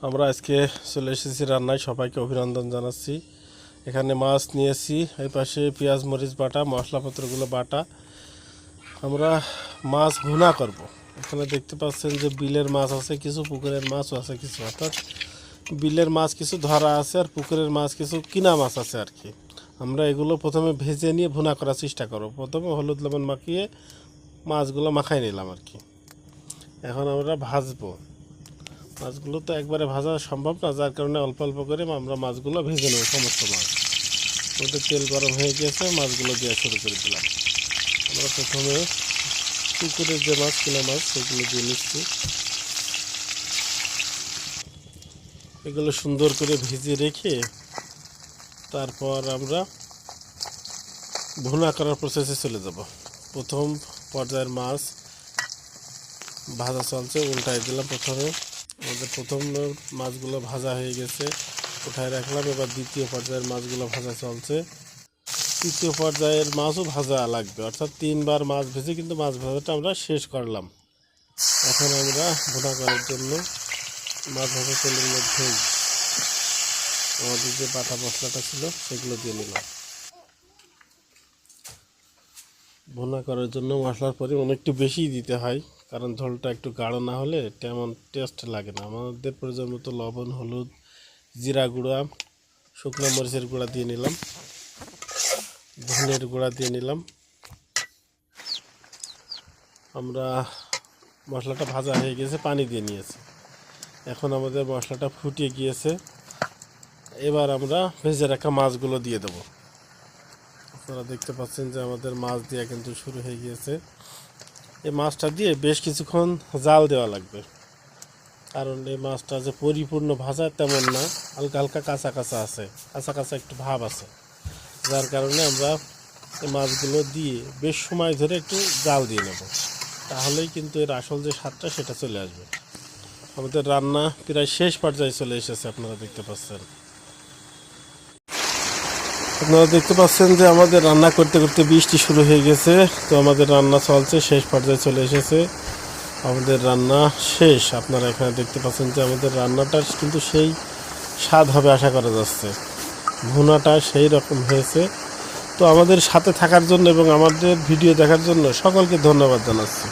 আমরা আজকে চলে এসেছি রান্নায়। সবাইকে অভিনন্দন জানাচ্ছি। এখানে মাছ নিয়েছি, এই পাশে পেঁয়াজ মরিচ বাটা, মশলাপত্রগুলো বাটা। আমরা মাছ ভুনা করব। এখানে দেখতে পাচ্ছেন যে বিলের মাছ আছে কিছু, পুকুরের মাছও আছে কিছু, অর্থাৎ বিলের মাছ কিছু ধরা আছে আর পুকুরের মাছ কিছু কিনা মাছ আছে আর কি। আমরা এগুলো প্রথমে ভেজে নিয়ে ভুনা করার চেষ্টা করব। প্রথমে হলুদ লবণ মাখিয়ে মাছগুলো মাখাই নিলাম আর কি। এখন আমরা ভাজবো। মাছগুলো তো একবারে ভাজা সম্ভব না, যার কারণে অল্প অল্প করে আমরা মাছগুলো ভেজে নেব। সমস্ত মাছ ওদের তেল গরম হয়ে গিয়েছে, মাছগুলো দেওয়া শুরু করে দিলাম। আমরা প্রথমে পুকুরের যে মাছ, কিনা মাছ, সেগুলো দিয়ে নিচ্ছি। এগুলো সুন্দর করে ভেজে রেখে তারপর আমরা ভুনা করার প্রসেসে চলে যাব। প্রথম পর্যায়ের মাছ ভাজা চলছে, উল্টাই দিলাম। আমাদের প্রথম মাছগুলো ভাজা হয়ে গেছে, উঠায় রাখলাম। এবার দ্বিতীয় পর্যায়ের মাছগুলো ভাজা চলছে। তৃতীয় পর্যায়ের মাছও ভাজা লাগবে, অর্থাৎ 3বার মাছ ভেজে কিন্তু মাছ ভাজাটা আমরা শেষ করলাম। এখন আমরা ভুনা করার জন্য মাছ ভাজা তেলের মধ্যে আমাদের যে বাটা মশলাটা ছিল সেগুলো দিয়ে নিলাম। ভুনা করার জন্য মশলার পরিমাণ একটু বেশিই দিতে হয়, কারণ ঝোলটা একটু গাঢ় না হলে তেমন টেস্ট লাগে না। আমাদের প্রয়োজন মতো লবণ, হলুদ, জিরা গুঁড়া, শুকনো মরিচের গুঁড়া দিয়ে নিলাম, ধনের গুঁড়া দিয়ে নিলাম। আমরা মশলাটা ভাজা হয়ে গেছে, পানি দিয়ে নিয়েছি। এখন আমাদের মশলাটা ফুটিয়ে গিয়েছে। এবার আমরা ভেজে রাখা মাছগুলো দিয়ে দেবো। আপনারা দেখতে পাচ্ছেন যে আমাদের মাছ দেওয়া কিন্তু শুরু হয়ে গিয়েছে। এই মাছটা দিয়ে বেশ কিছুক্ষণ জাল দেওয়া লাগবে, কারণ এই মাছটা যে পরিপূর্ণ ভাজা তেমন না, হালকা হালকা কাঁচা কাঁচা আছে, কাঁচা কাঁচা একটু ভাব আছে। যার কারণে আমরা এই মাছগুলো দিয়ে বেশ সময় ধরে একটু জাল দিয়ে নেব, তাহলেই কিন্তু এর আসল যে স্বাদটা সেটা চলে আসবে। আমাদের রান্না প্রায় শেষ পর্যায়ে চলে এসেছে। আপনারা দেখতে পাচ্ছেন যে আমাদের রান্না করতে করতে বৃষ্টি শুরু হয়ে গেছে। তো আমাদের রান্না চলছে, শেষ পর্যায়ে চলে এসেছে। আমাদের রান্না শেষ। আপনারা এখানে দেখতে পাচ্ছেন যে আমাদের রান্নাটা কিন্তু সেই স্বাদ হবে আশা করা যাচ্ছে। ভুনাটা সেই রকম হয়েছে। তো আমাদের সাথে থাকার জন্য এবং আমাদের ভিডিও দেখার জন্য সকলকে ধন্যবাদ জানাচ্ছি।